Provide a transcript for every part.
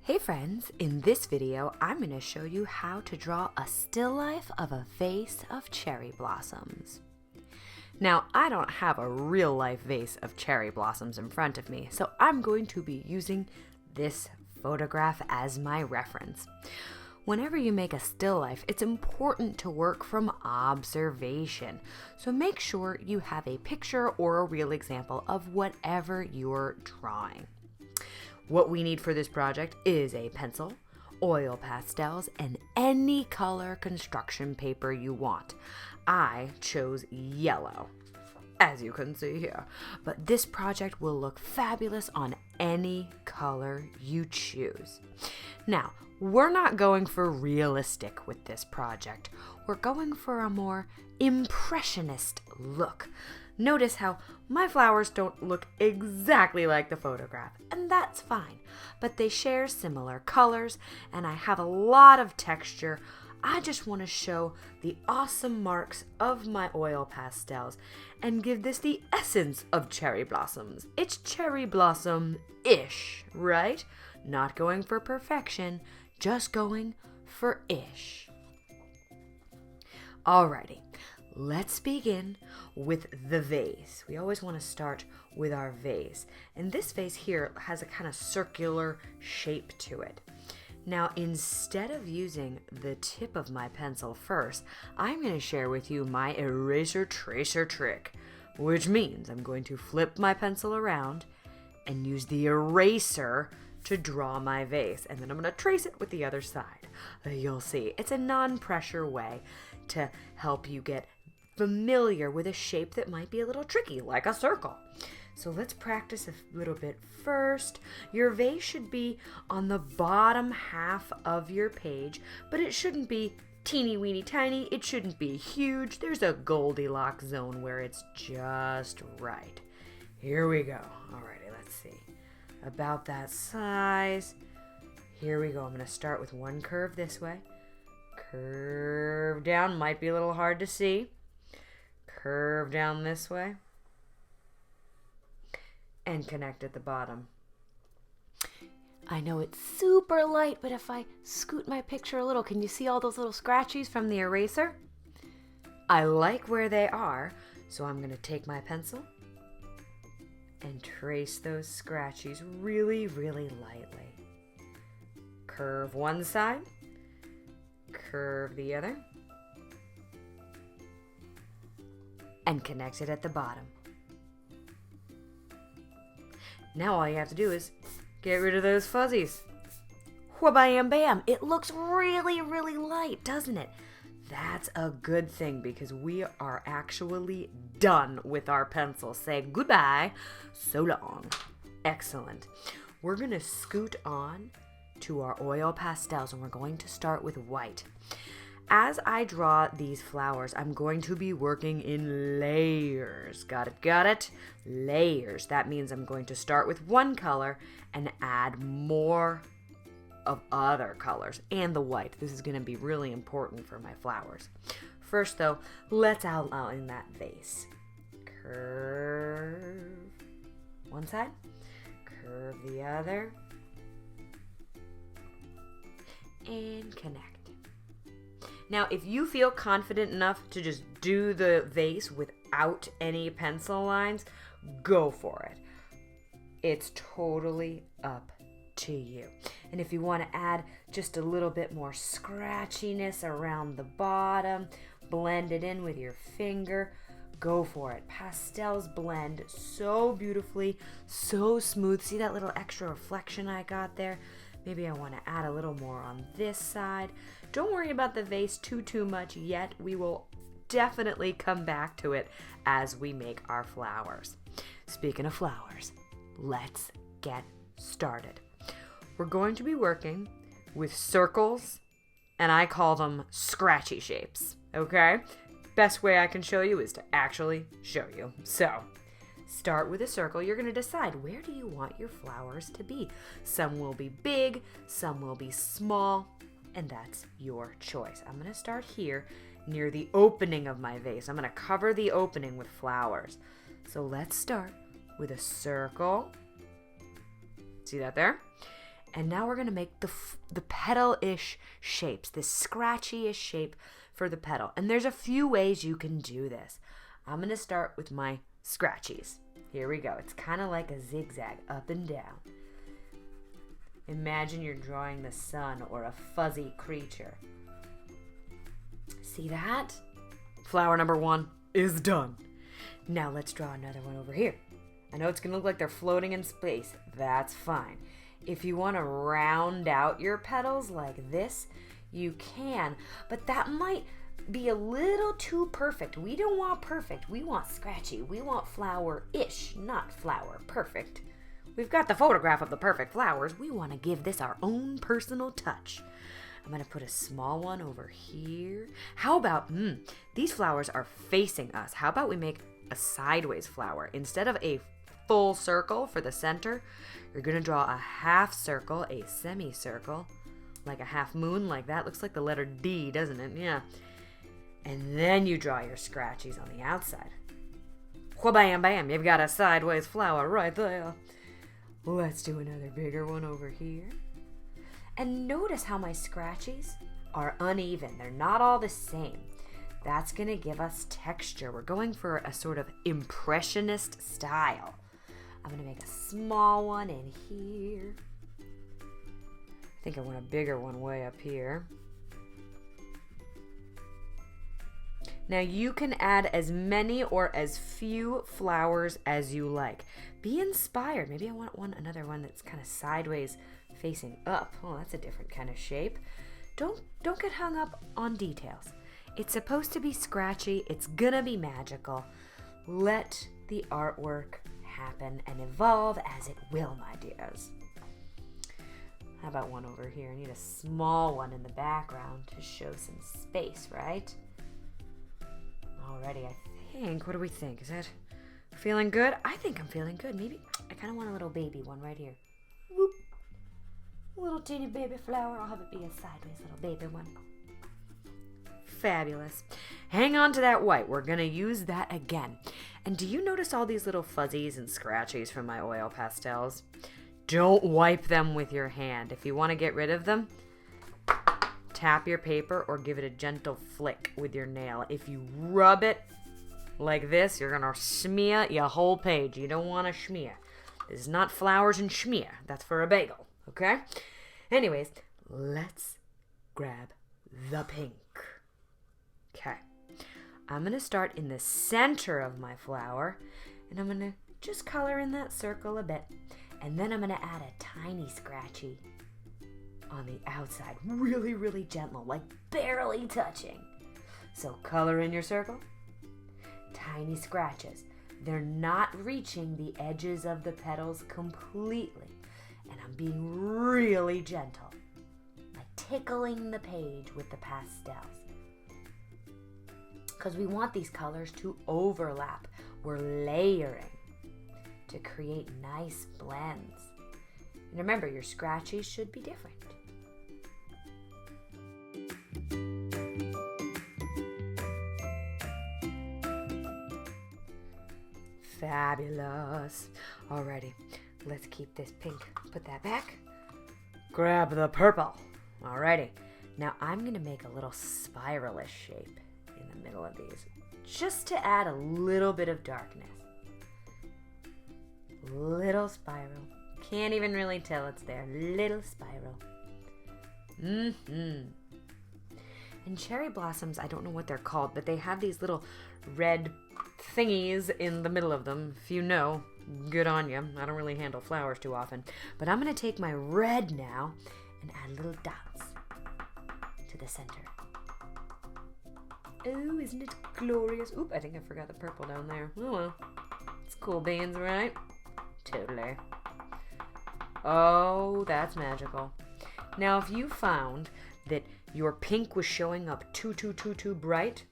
Hey friends, in this video I'm going to show you how to draw a still life of a vase of cherry blossoms. Now I don't have a real life vase of cherry blossoms in front of me, so I'm going to be using this photograph as my reference. Whenever you make a still life, it's important to work from observation, so make sure you have a picture or a real example of whatever you're drawing. What we need for this project is a pencil, oil pastels, and any color construction paper you want. I chose yellow, as you can see here, but this project will look fabulous on any color you choose. Now, we're not going for realistic with this project. We're going for a more impressionist look. Notice how my flowers don't look exactly like the photograph, and that's fine, but they share similar colors, and I have a lot of texture. I just want to show the awesome marks of my oil pastels and give this the essence of cherry blossoms. It's cherry blossom-ish, right? Not going for perfection, just going for ish. Alrighty. Let's begin with the vase. We always want to start with our vase. And this vase here has a kind of circular shape to it. Now, instead of using the tip of my pencil first, I'm going to share with you my eraser tracer trick, which means I'm going to flip my pencil around and use the eraser to draw my vase. And then I'm going to trace it with the other side. You'll see, it's a non-pressure way to help you get familiar with a shape that might be a little tricky, like a circle. So let's practice a little bit first. Your vase should be on the bottom half of your page, but it shouldn't be teeny weeny tiny. It shouldn't be huge. There's a Goldilocks zone where it's just right. Here we go. Alrighty, let's see. About that size. Here we go. I'm going to start with one curve this way. Curve down. Might be a little hard to see. Curve down this way and connect at the bottom. I know it's super light, but if I scoot my picture a little, can you see all those little scratchies from the eraser? I like where they are, so I'm going to take my pencil and trace those scratchies really, really lightly. Curve one side, curve the other, and connect it at the bottom. Now all you have to do is get rid of those fuzzies. Wha-bam bam! It looks really, really light, doesn't it? That's a good thing because we are actually done with our pencil. Say goodbye, so long. Excellent. We're going to scoot on to our oil pastels and we're going to start with white. As I draw these flowers, I'm going to be working in layers. Got it? Got it? Layers. That means I'm going to start with one color and add more of other colors and the white. This is going to be really important for my flowers. First, though, let's outline that vase. Curve one side, curve the other, and connect. Now, if you feel confident enough to just do the vase without any pencil lines, go for it. It's totally up to you. And if you want to add just a little bit more scratchiness around the bottom, blend it in with your finger, go for it. Pastels blend so beautifully, so smooth. See that little extra reflection I got there? Maybe I want to add a little more on this side. Don't worry about the vase too much yet. We will definitely come back to it as we make our flowers. Speaking of flowers, let's get started. We're going to be working with circles, and I call them scratchy shapes, okay? Best way I can show you is to actually show you. So, start with a circle. You're going to decide where do you want your flowers to be. Some will be big, some will be small, and that's your choice. I'm going to start here near the opening of my vase. I'm going to cover the opening with flowers. So let's start with a circle. See that there? And now we're going to make the petal-ish shapes, this scratchy-ish shape for the petal. And there's a few ways you can do this. I'm going to start with my scratchies. Here we go. It's kind of like a zigzag up and down. Imagine you're drawing the sun or a fuzzy creature. See that? Flower number 1 is done. Now let's draw another one over here. I know it's going to look like they're floating in space. That's fine. If you want to round out your petals like this, you can, but that might be a little too perfect. We don't want perfect. We want scratchy. We want flower-ish, not flower perfect. We've got the photograph of the perfect flowers. We want to give this our own personal touch. I'm going to put a small one over here. How about, these flowers are facing us. How about we make a sideways flower? Instead of a full circle for the center, you're going to draw a half circle, a semicircle, like a half moon, like that. Looks like the letter D, doesn't it? Yeah. And then you draw your scratchies on the outside. Wha-bam, bam, you've got a sideways flower right there. Let's do another bigger one over here. And notice how my scratchies are uneven. They're not all the same. That's going to give us texture. We're going for a sort of impressionist style. I'm going to make a small one in here. I think I want a bigger one way up here. Now you can add as many or as few flowers as you like. Be inspired. Maybe I want another one that's kind of sideways facing up. Oh, that's a different kind of shape. Don't get hung up on details. It's supposed to be scratchy. It's gonna be magical. Let the artwork happen and evolve as it will, my dears. How about one over here? I need a small one in the background to show some space, right? Alrighty, I think, what do we think? Is that feeling good? I think I'm feeling good. Maybe I kind of want a little baby one right here. Whoop. A little teeny baby flower. I'll have it be a sideways little baby one. Fabulous. Hang on to that white. We're going to use that again. And do you notice all these little fuzzies and scratchies from my oil pastels? Don't wipe them with your hand. If you want to get rid of them, tap your paper or give it a gentle flick with your nail. If you rub it like this, you're going to smear your whole page. You don't want to smear. This is not flowers and schmear. That's for a bagel, okay? Anyways, let's grab the pink. Okay. I'm going to start in the center of my flower, and I'm going to just color in that circle a bit. And then I'm going to add a tiny scratchy on the outside. Really, really gentle, like barely touching. So color in your circle. Tiny scratches. They're not reaching the edges of the petals completely. And I'm being really gentle, like tickling the page with the pastels. Because we want these colors to overlap. We're layering to create nice blends. And remember, your scratchies should be different. Fabulous. Alrighty, let's keep this pink. Put that back. Grab the purple. Alrighty. Now I'm going to make a little spiralish shape in the middle of these, just to add a little bit of darkness. Little spiral. Can't even really tell it's there. Little spiral. And cherry blossoms, I don't know what they're called, but they have these little red thingies in the middle of them. If you know, good on you. I don't really handle flowers too often. But I'm going to take my red now and add little dots to the center. Oh, isn't it glorious? Oop, I think I forgot the purple down there. Oh well. It's cool beans, right? Totally. Oh, that's magical. Now, if you found that your pink was showing up too bright,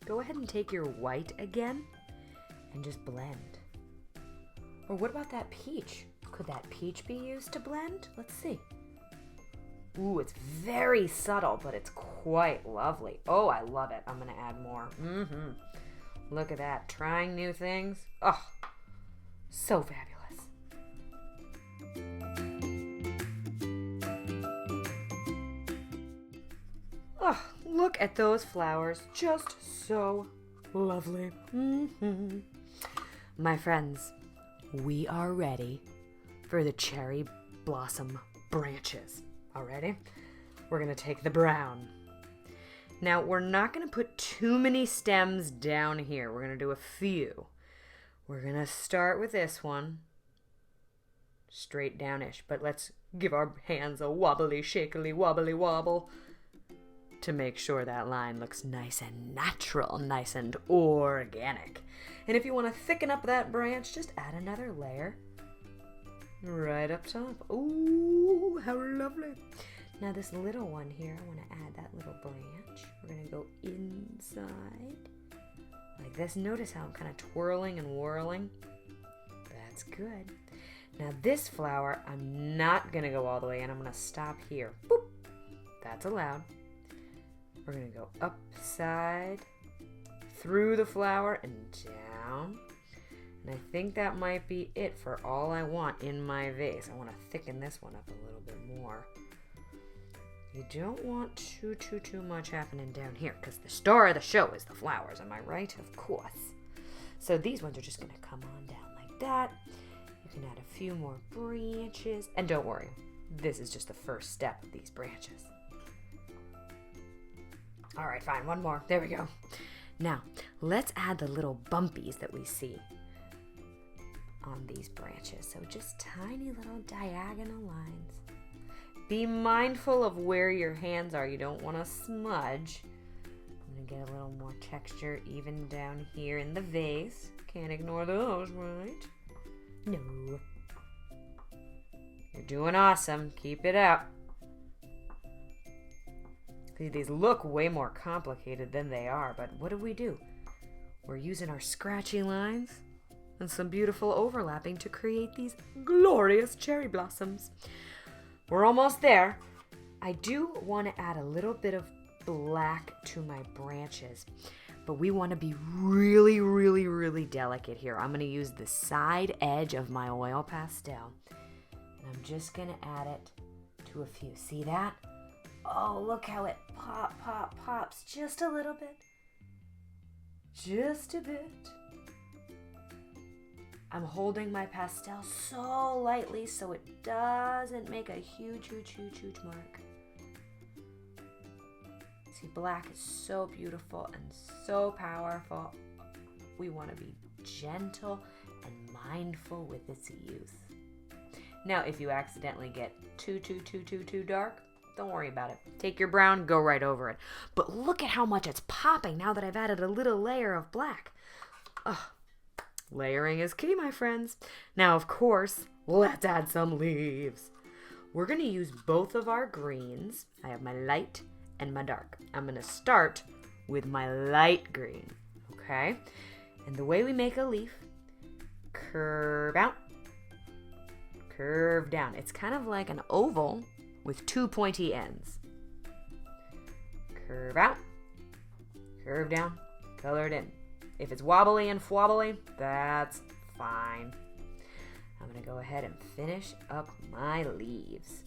go ahead and take your white again and just blend. Or what about that peach? Could that peach be used to blend? Let's see. Ooh, it's very subtle, but it's quite lovely. Oh, I love it. I'm going to add more. Look at that. Trying new things. Oh, so fabulous. Oh, look at those flowers. Just so lovely. My friends, we are ready for the cherry blossom branches. All ready? We're going to take the brown. Now, we're not going to put too many stems down here. We're going to do a few. We're going to start with this one. Straight downish, but let's give our hands a wobbly, shakily, wobbly wobble to make sure that line looks nice and natural, nice and organic. And if you want to thicken up that branch, just add another layer right up top. Ooh, how lovely. Now this little one here, I want to add that little branch. We're going to go inside like this. Notice how I'm kind of twirling and whirling. That's good. Now this flower, I'm not going to go all the way in. I'm going to stop here. Boop. That's allowed. We're going to go upside, through the flower, and down. And I think that might be it for all I want in my vase. I want to thicken this one up a little bit more. You don't want too much happening down here because the star of the show is the flowers, am I right? Of course. So these ones are just going to come on down like that. You can add a few more branches. And don't worry, this is just the first step of these branches. All right, fine, one more. There we go. Now, let's add the little bumpies that we see on these branches. So just tiny little diagonal lines. Be mindful of where your hands are. You don't want to smudge. I'm going to get a little more texture even down here in the vase. Can't ignore those, right? No. You're doing awesome. Keep it up. See, these look way more complicated than they are, but what do? We're using our scratchy lines and some beautiful overlapping to create these glorious cherry blossoms. We're almost there. I do want to add a little bit of black to my branches, but we want to be really delicate here. I'm going to use the side edge of my oil pastel, and I'm just going to add it to a few. See that? Oh, look how it pops just a little bit. Just a bit. I'm holding my pastel so lightly so it doesn't make a huge mark. See, black is so beautiful and so powerful. We want to be gentle and mindful with its use. Now, if you accidentally get too dark, don't worry about it. Take your brown, go right over it. But look at how much it's popping now that I've added a little layer of black. Ugh. Layering is key, my friends. Now, of course, let's add some leaves. We're going to use both of our greens. I have my light and my dark. I'm going to start with my light green, okay? And the way we make a leaf, curve out, curve down. It's kind of like an oval with two pointy ends. Curve out, curve down, color it in. If it's wobbly and fwobbly, that's fine. I'm going to go ahead and finish up my leaves.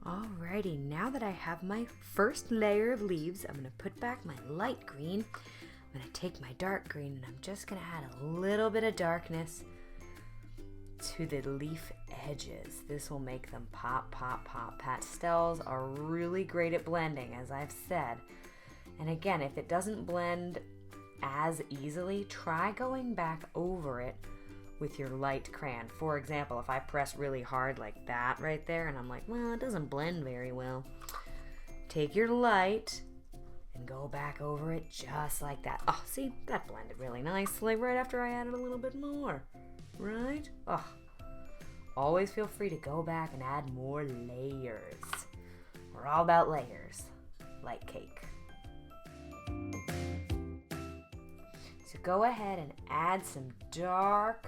Alrighty, now that I have my first layer of leaves, I'm going to put back my light green. I'm going to take my dark green and I'm just going to add a little bit of darkness to the leaf edges. This will make them pop. Pastels are really great at blending, as I've said. And again, if it doesn't blend as easily, try going back over it with your light crayon. For example, if I press really hard like that right there and I'm like, well, it doesn't blend very well, take your light and go back over it just like that. Oh, see, that blended really nicely right after I added a little bit more, right? Oh, always feel free to go back and add more layers. We're all about layers, like cake. So So go ahead and add some dark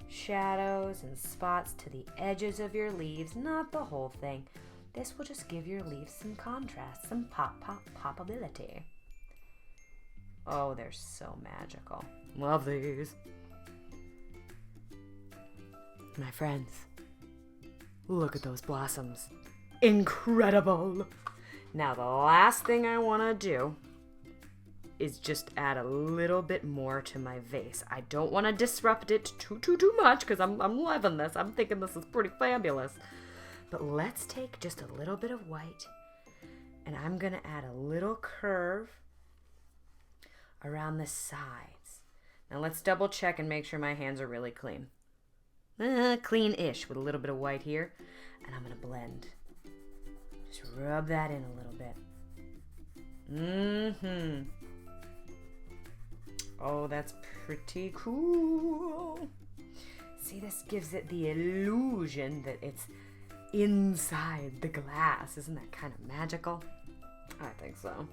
shadows and spots to the edges of your leaves, not the whole thing. This will just give your leaves some contrast, some popability. Oh, they're so magical. Love these. My friends, look at those blossoms. Incredible! Now the last thing I want to do is just add a little bit more to my vase. I don't want to disrupt it too much because I'm loving this. I'm thinking this is pretty fabulous. But let's take just a little bit of white and I'm going to add a little curve around the sides. Now let's double check and make sure my hands are really clean. Clean-ish with a little bit of white here. And I'm going to blend. Just rub that in a little bit. Oh, that's pretty cool. See, this gives it the illusion that it's inside the glass. Isn't that kind of magical? I think so.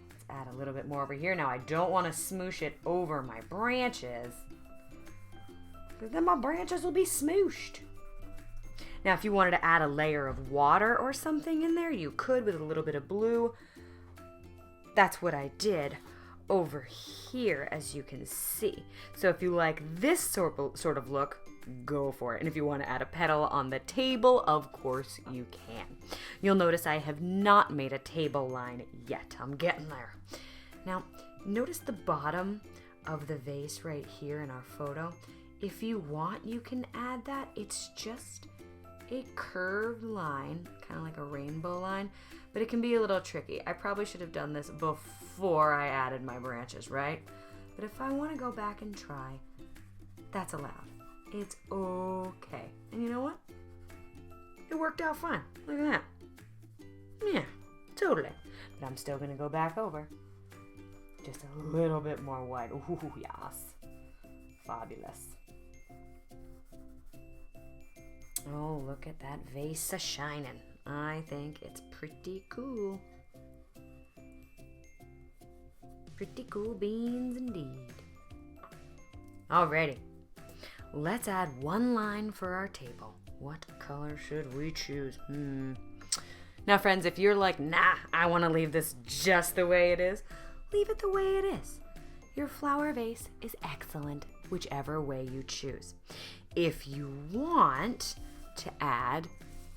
Let's add a little bit more over here. Now, I don't want to smoosh it over my branches, because then my branches will be smooshed. Now, if you wanted to add a layer of water or something in there, you could with a little bit of blue. That's what I did over here, as you can see. So if you like this sort of look, go for it. And if you want to add a petal on the table, of course you can. You'll notice I have not made a table line yet. I'm getting there. Now, notice the bottom of the vase right here in our photo. If you want, you can add that. It's just a curved line, kind of like a rainbow line, but it can be a little tricky. I probably should have done this before I added my branches, right? But if I want to go back and try, that's allowed. It's okay. And you know what? It worked out fine. Look at that. Yeah, totally. But I'm still going to go back over. Just a little bit more white. Ooh, yes. Fabulous. Oh, look at that vase a-shining. I think it's pretty cool. Pretty cool beans indeed. Alrighty. Let's add one line for our table. What color should we choose? Now, friends, if you're like, nah, I want to leave this just the way it is, leave it the way it is. Your flower vase is excellent, whichever way you choose. If you want to add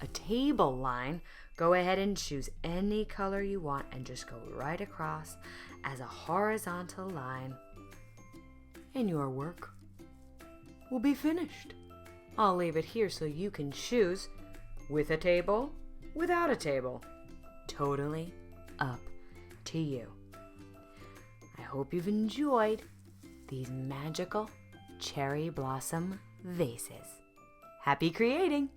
a table line, go ahead and choose any color you want and just go right across as a horizontal line, and your work will be finished. I'll leave it here so you can choose with a table, without a table. Totally up to you. I hope you've enjoyed these magical cherry blossom vases. Happy creating!